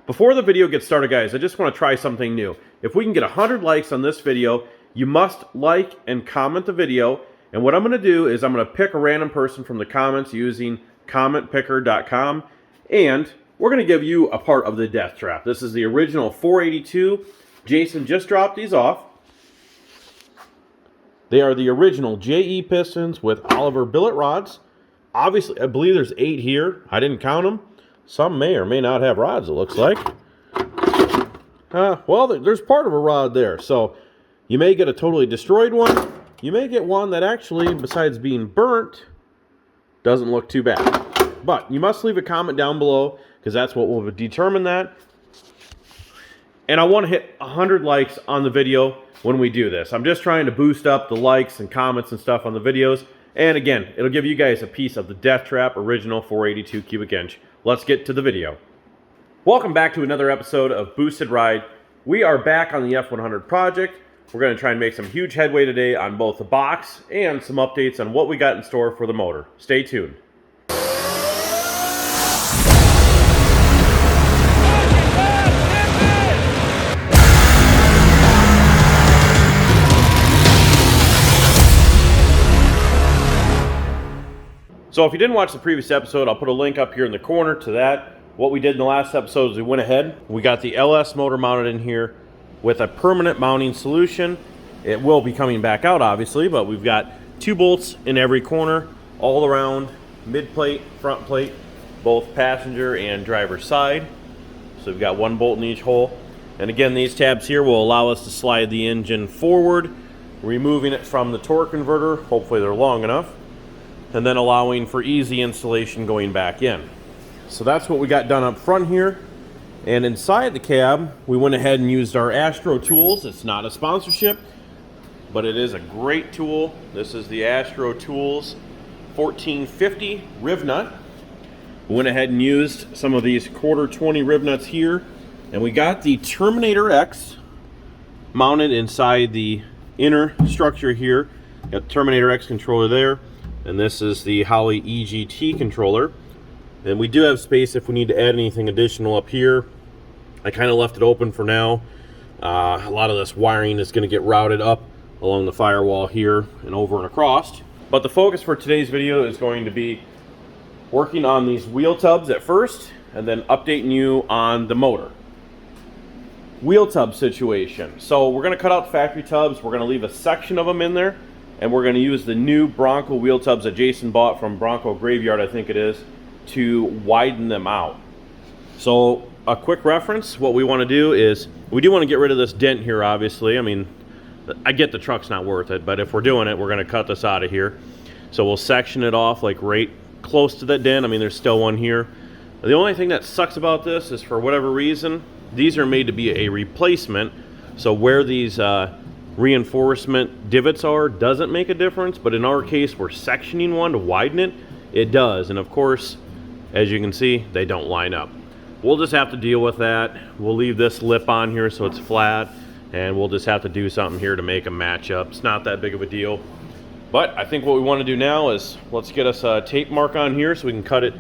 Before the video gets started, guys, I just want to try something new. If we can get 100 likes on this video, you must like and comment the video. And what I'm going to do is I'm going to pick a random person from the comments using commentpicker.com. And we're going to give you a part of the death trap. This is the original 482. Jason just dropped these off. They are the original JE pistons with Oliver billet rods. Obviously, I believe there's 8 here. I didn't count them. Some may or may not have rods, it looks like. Well, there's part of a rod there. So you may get a totally destroyed one. You may get one that actually, besides being burnt, doesn't look too bad. But you must leave a comment down below, because that's what will determine that. And I want to hit 100 likes on the video when we do this. I'm just trying to boost up the likes and comments and stuff on the videos. And again, it'll give you guys a piece of the Death Trap original 482 cubic inch. Let's get to the video. Welcome back to another episode of Boosted Ride. We are back on the F100 project. We're going to try and make some huge headway today on both the box and some updates on what we got in store for the motor. Stay tuned. So if you didn't watch the previous episode, I'll put a link up here in the corner to that. What we did in the last episode is we went ahead. We got the LS motor mounted in here with a permanent mounting solution. It will be coming back out, obviously, but we've got 2 bolts in every corner, all around, mid plate, front plate, both passenger and driver side. So we've got 1 bolt in each hole. And again, these tabs here will allow us to slide the engine forward, removing it from the torque converter. Hopefully they're long enough. And then allowing for easy installation going back in. So that's what we got done up front here. And inside the cab, we went ahead and used our Astro tools. It's not a sponsorship, but it is a great tool. This is the Astro Tools 1450 riv nut. We went ahead and used some of these 1/4 riv nuts here. And we got the Terminator X mounted inside the inner structure here. Got the Terminator X controller there. And this is the Holley EGT controller. And we do have space if we need to add anything additional up here. I kind of left it open for now. A lot of this wiring is going to get routed up along the firewall here and over and across. But the focus for today's video is going to be working on these wheel tubs at first, and then updating you on the motor. Wheel tub situation. So we're going to cut out factory tubs. We're going to leave a section of them in there. And we're going to use the new Bronco wheel tubs that Jason bought from Bronco Graveyard, I think it is, to widen them out. So a quick reference, what we want to do is, we do want to get rid of this dent here, obviously. I mean, I get the truck's not worth it, but if we're doing it, we're going to cut this out of here. So we'll section it off like right close to that dent. I mean, there's still one here. The only thing that sucks about this is, for whatever reason, these are made to be a replacement. So where these reinforcement divots doesn't make a difference, but in our case we're sectioning one to widen it. It does, and of course, as you can see, they don't line up. We'll just have to deal with that. We'll leave this lip on here so it's flat, and we'll just have to do something here to make them match up. It's not that big of a deal, but I think what we want to do now is let's get us a tape mark on here so we can cut it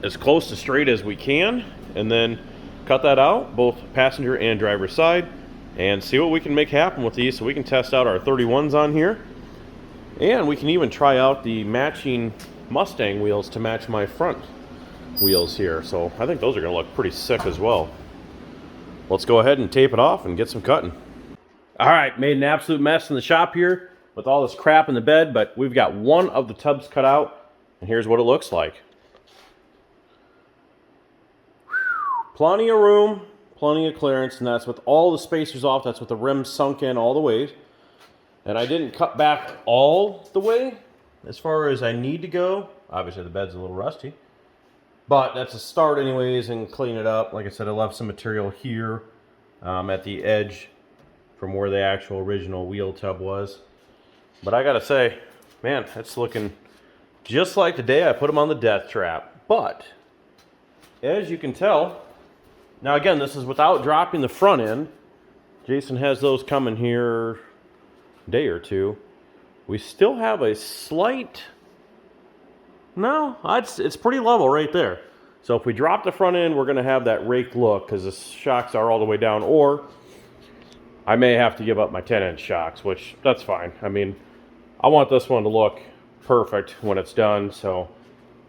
as close to straight as we can, and then cut that out, both passenger and driver side, and see what we can make happen with these, so we can test out our 31s on here. And we can even try out the matching Mustang wheels to match my front wheels here. So I think those are going to look pretty sick as well. Let's go ahead and tape it off and get some cutting. All right, made an absolute mess in the shop here with all this crap in the bed, but we've got one of the tubs cut out, and here's what it looks like. Plenty of room. Plenty of clearance, and that's with all the spacers off. That's with the rim sunk in all the way. And I didn't cut back all the way as far as I need to go. Obviously the bed's a little rusty, but that's a start anyways, and clean it up. Like I said, I left some material here at the edge from where the actual original wheel tub was. But I gotta say, man, it's looking just like the day I put them on the Death Trap. But as you can tell, now again, this is without dropping the front end. Jason has those coming here a day or two. We still have a slight, no, it's pretty level right there. So if we drop the front end, we're going to have that raked look because the shocks are all the way down, or I may have to give up my 10-inch shocks, which that's fine. I mean, I want this one to look perfect when it's done, so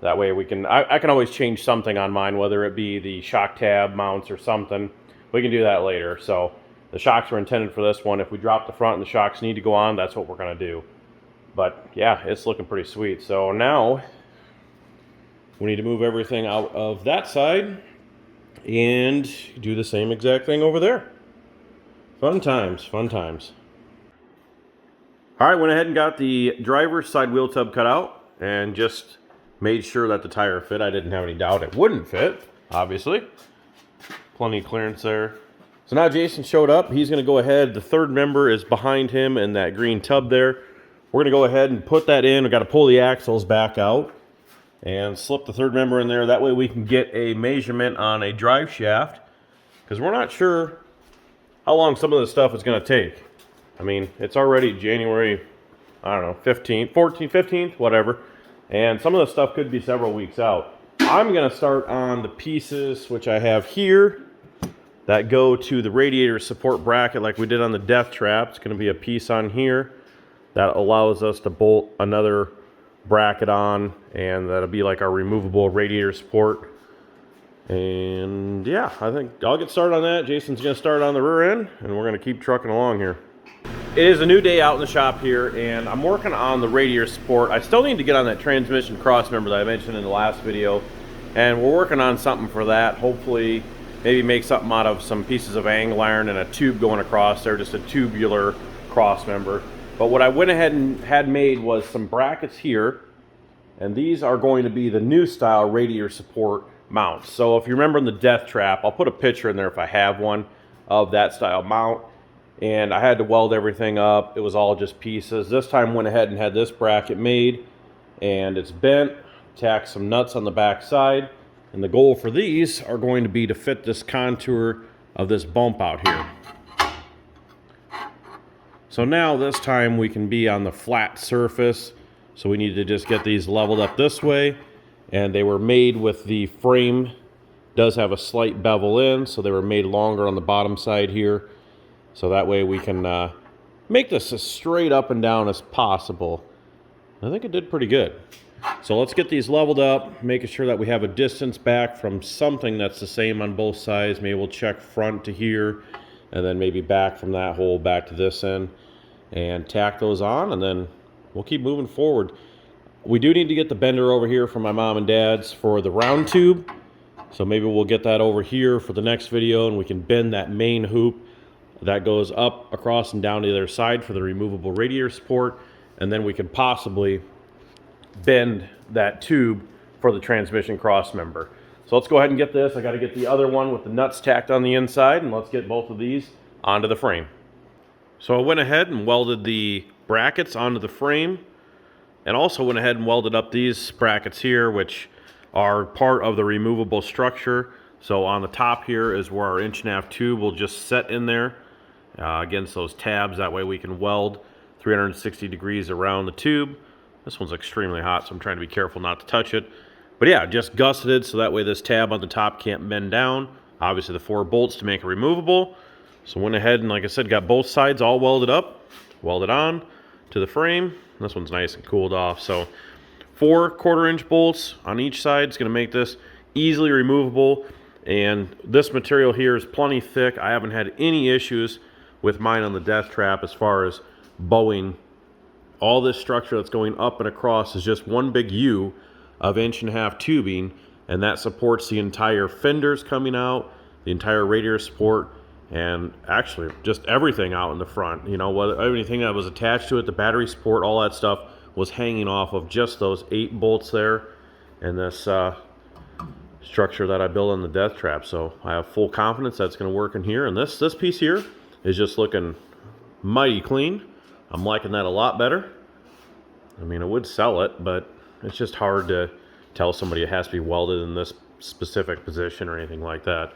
that way we can, I can always change something on mine, whether it be the shock tab mounts or something. We can do that later. So the shocks were intended for this one. If we drop the front and the shocks need to go on, that's what we're going to do. But yeah, it's looking pretty sweet. So now we need to move everything out of that side and do the same exact thing over there. Fun times, fun times. All right, went ahead and got the driver's side wheel tub cut out and just made sure that the tire fit. I didn't have any doubt it wouldn't fit, obviously. Plenty of clearance there. So now Jason showed up. He's going to go ahead. The third member is behind him in that green tub there. We're going to go ahead and put that in. We've got to pull the axles back out and slip the third member in there. That way we can get a measurement on a drive shaft, because we're not sure how long some of this stuff is going to take. I mean, it's already January, I don't know, 15th, 14th, 15th, whatever. And some of the stuff could be several weeks out. I'm going to start on the pieces which I have here that go to the radiator support bracket like we did on the death trap. It's going to be a piece on here that allows us to bolt another bracket on, and that'll be like our removable radiator support. And yeah, I think I'll get started on that. Jason's going to start on the rear end, and we're going to keep trucking along here. It is a new day out in the shop here, and I'm working on the radiator support. I still need to get on that transmission crossmember that I mentioned in the last video, and we're working on something for that. Hopefully, maybe make something out of some pieces of angle iron and a tube going across there, just a tubular crossmember. But what I went ahead and had made was some brackets here, and these are going to be the new style radiator support mounts. So if you remember in the death trap, I'll put a picture in there if I have one of that style mount. And I had to weld everything up. It was all just pieces. This time went ahead and had this bracket made, and it's bent. Tacked some nuts on the back side, and the goal for these are going to be to fit this contour of this bump out here. So now this time we can be on the flat surface. So we need to just get these leveled up this way, and they were made with the frame does have a slight bevel in, so they were made longer on the bottom side here. So that way we can make this as straight up and down as possible. I think it did pretty good. So let's get these leveled up, making sure that we have a distance back from something that's the same on both sides. Maybe we'll check front to here, and then maybe back from that hole back to this end, and tack those on, and then we'll keep moving forward. We do need to get the bender over here from my mom and dad's for the round tube. So maybe we'll get that over here for the next video, and we can bend that main hoop that goes up, across, and down the other side for the removable radiator support. And then we could possibly bend that tube for the transmission cross member. So let's go ahead and get this. I got to get the other one with the nuts tacked on the inside, and let's get both of these onto the frame. So I went ahead and welded the brackets onto the frame, and also went ahead and welded up these brackets here, which are part of the removable structure. So on the top here is where our 1.5-inch tube will just set in there against those tabs. That way we can weld 360 degrees around the tube. This one's extremely hot, so I'm trying to be careful not to touch it. But yeah, just gusseted so that way this tab on the top can't bend down. Obviously the 4 bolts to make it removable. So went ahead and, like I said, got both sides all welded up, welded on to the frame. This one's nice and cooled off. So 4 1/4-inch bolts on each side is going to make this easily removable. And this material here is plenty thick. I haven't had any issues with mine on the death trap as far as bowing. All this structure that's going up and across is just one big U of 1.5-inch tubing, and that supports the entire fenders coming out, the entire radiator support, and actually just everything out in the front. You know, anything that was attached to it, the battery support, all that stuff was hanging off of just those 8 bolts there, and this structure that I built on the death trap. So I have full confidence that's going to work in here. And this piece here is just looking mighty clean. I'm liking that a lot better. I mean, I would sell it, but it's just hard to tell somebody it has to be welded in this specific position or anything like that.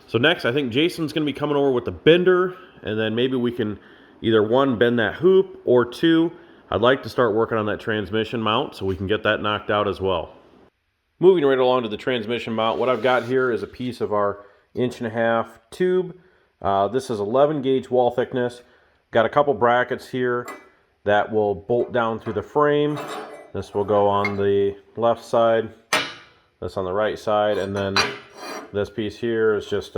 So next, I think Jason's going to be coming over with the bender, and then maybe we can either 1, bend that hoop, or 2, I'd like to start working on that transmission mount so we can get that knocked out as well. Moving right along to the transmission mount, what I've got here is a piece of our 1.5" tube. This is 11 gauge wall thickness. Got a couple brackets here that will bolt down through the frame. This will go on the left side, this on the right side, and then this piece here is just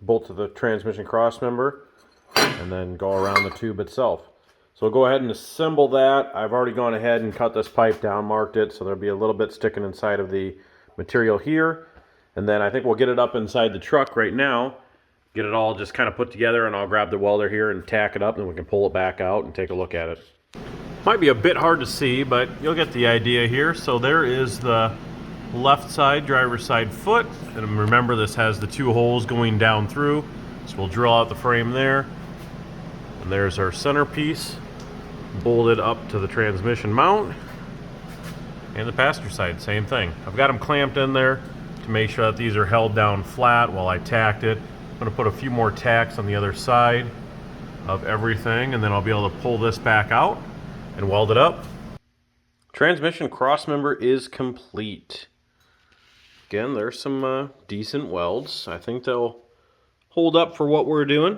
bolt to the transmission cross member and then go around the tube itself. So we'll go ahead and assemble that. I've already gone ahead and cut this pipe down, marked it, so there'll be a little bit sticking inside of the material here. And then I think we'll get it up inside the truck right now, get it all just kind of put together, and I'll grab the welder here and tack it up, and we can pull it back out and take a look at it. Might be a bit hard to see, but you'll get the idea here. So there is the left side, driver's side foot. And remember, this has the 2 holes going down through. So we'll drill out the frame there. And there's our centerpiece, bolted up to the transmission mount. And the passenger side, same thing. I've got them clamped in there to make sure that these are held down flat while I tacked it. I'm going to put a few more tacks on the other side of everything, and then I'll be able to pull this back out and weld it up. Transmission cross member is complete. Again, there's some decent welds. I think they'll hold up for what we're doing.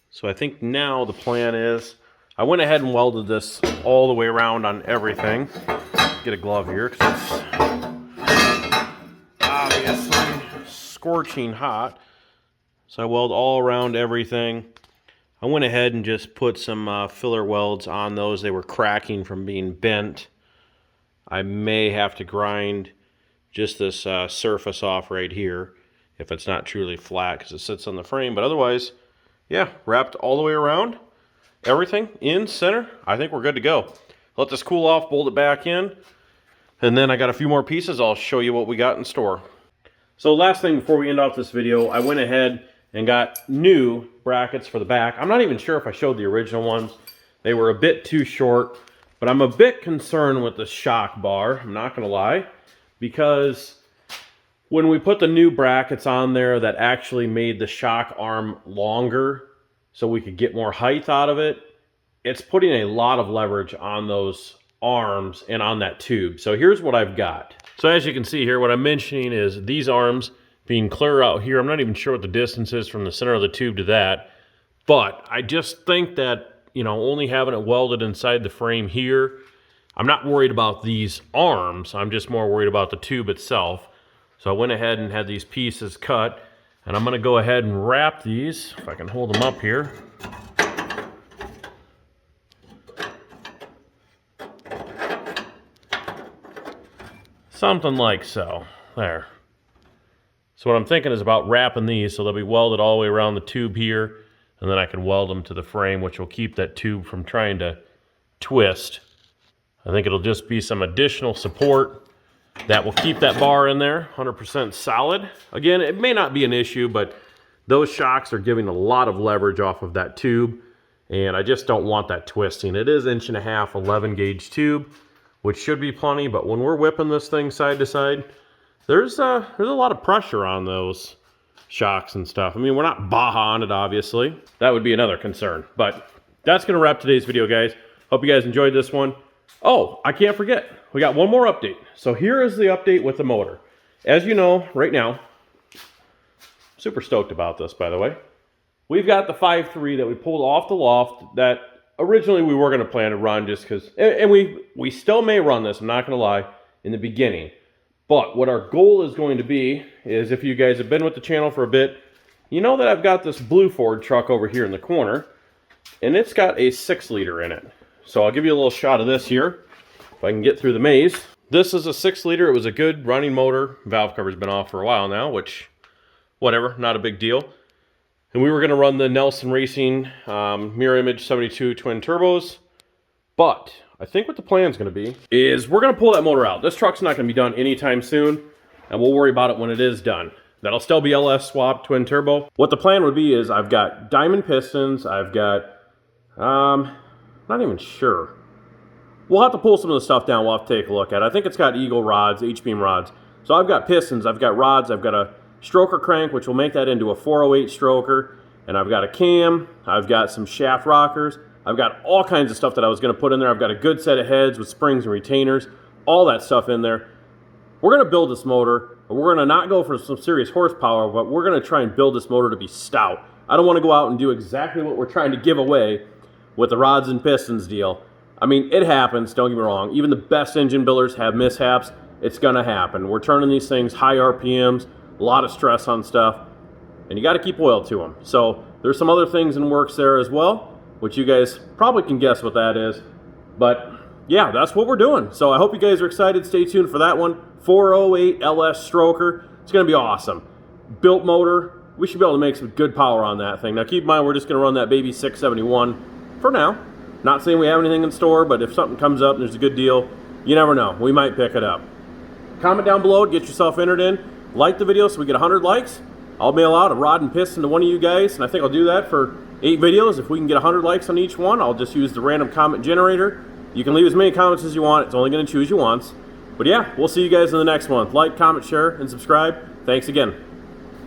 So I think now the plan is, I went ahead and welded this all the way around on everything. Get a glove here because it's obviously scorching hot. So I weld all around everything. I went ahead and just put some filler welds on those. They were cracking from being bent. I may have to grind just this surface off right here if it's not truly flat because it sits on the frame. But otherwise, yeah, wrapped all the way around. Everything in center. I think we're good to go. Let this cool off, bolt it back in. And then I got a few more pieces. I'll show you what we got in store. So last thing before we end off this video, I went ahead and got new brackets for the back. I'm not even sure if I showed the original ones. They were a bit too short, but I'm a bit concerned with the shock bar, I'm not gonna lie, because when we put the new brackets on there that actually made the shock arm longer so we could get more height out of it, it's putting a lot of leverage on those arms and on that tube. So here's what I've got. So as you can see here, what I'm mentioning is these arms being clear out here. I'm not even sure what the distance is from the center of the tube to that, but I just think that, you know, only having it welded inside the frame here, I'm not worried about these arms. I'm just more worried about the tube itself. So I went ahead and had these pieces cut, and I'm gonna go ahead and wrap these, if I can hold them up here. Something like so, there. So what I'm thinking is about wrapping these so they'll be welded all the way around the tube here, and then I can weld them to the frame, which will keep that tube from trying to twist. I think it'll just be some additional support that will keep that bar in there 100% solid. Again, it may not be an issue, but those shocks are giving a lot of leverage off of that tube, and I just don't want that twisting. It is 1.5" 11 gauge tube, which should be plenty, but when we're whipping this thing side to side, there's a lot of pressure on those shocks and stuff. I mean, we're not Baja on it, obviously. That would be another concern. But that's going to wrap today's video, guys. Hope you guys enjoyed this one. Oh, I can't forget. We got one more update. So here is the update with the motor. As you know, right now, super stoked about this, by the way. We've got the 5.3 that we pulled off the loft that originally we were going to plan to run just because, and we still may run this, I'm not going to lie, in the beginning. But what our goal is going to be is, if you guys have been with the channel for a bit, you know that I've got this blue Ford truck over here in the corner, and it's got a 6-liter in it. So I'll give you a little shot of this here, if I can get through the maze. This is a 6-liter. It was a good running motor. Valve cover's been off for a while now, which, whatever, not a big deal. And we were going to run the Nelson Racing mirror image 72 twin turbos, but I think what the plan is going to be is we're going to pull that motor out. This truck's not going to be done anytime soon, and we'll worry about it when it is done. That'll still be LS swap twin turbo. What the plan would be is I've got diamond pistons. I've got, not even sure. We'll have to pull some of the stuff down. We'll have to take a look at it. I think it's got Eagle rods, H-beam rods. So I've got pistons, I've got rods, I've got a stroker crank, which will make that into a 408 stroker. And I've got a cam, I've got some shaft rockers. I've got all kinds of stuff that I was going to put in there. I've got a good set of heads with springs and retainers, all that stuff in there. we're going to build this motor. We're going to not go for some serious horsepower, but we're going to try and build this motor to be stout. I don't want to go out and do exactly what we're trying to give away with the rods and pistons deal. I mean, it happens, don't get me wrong. Even the best engine builders have mishaps. It's going to happen. We're turning these things high RPMs, a lot of stress on stuff, and you got to keep oil to them. So there's some other things in works there as well, which you guys probably can guess what that is. But yeah, that's what we're doing. So I hope you guys are excited. Stay tuned for that one. 408 LS stroker. It's going to be awesome. Built motor. We should be able to make some good power on that thing. Now keep in mind, we're just going to run that baby 671 for now. Not saying we have anything in store, but if something comes up and there's a good deal, you never know. We might pick it up. Comment down below to get yourself entered in. Like the video so we get 100 likes. I'll mail out a rod and piston to one of you guys, and I think I'll do that for 8 videos. If we can get 100 likes on each one, I'll just use the random comment generator. You can leave as many comments as you want. It's only going to choose you once. But yeah, we'll see you guys in the next one. Like, comment, share, and subscribe. Thanks again.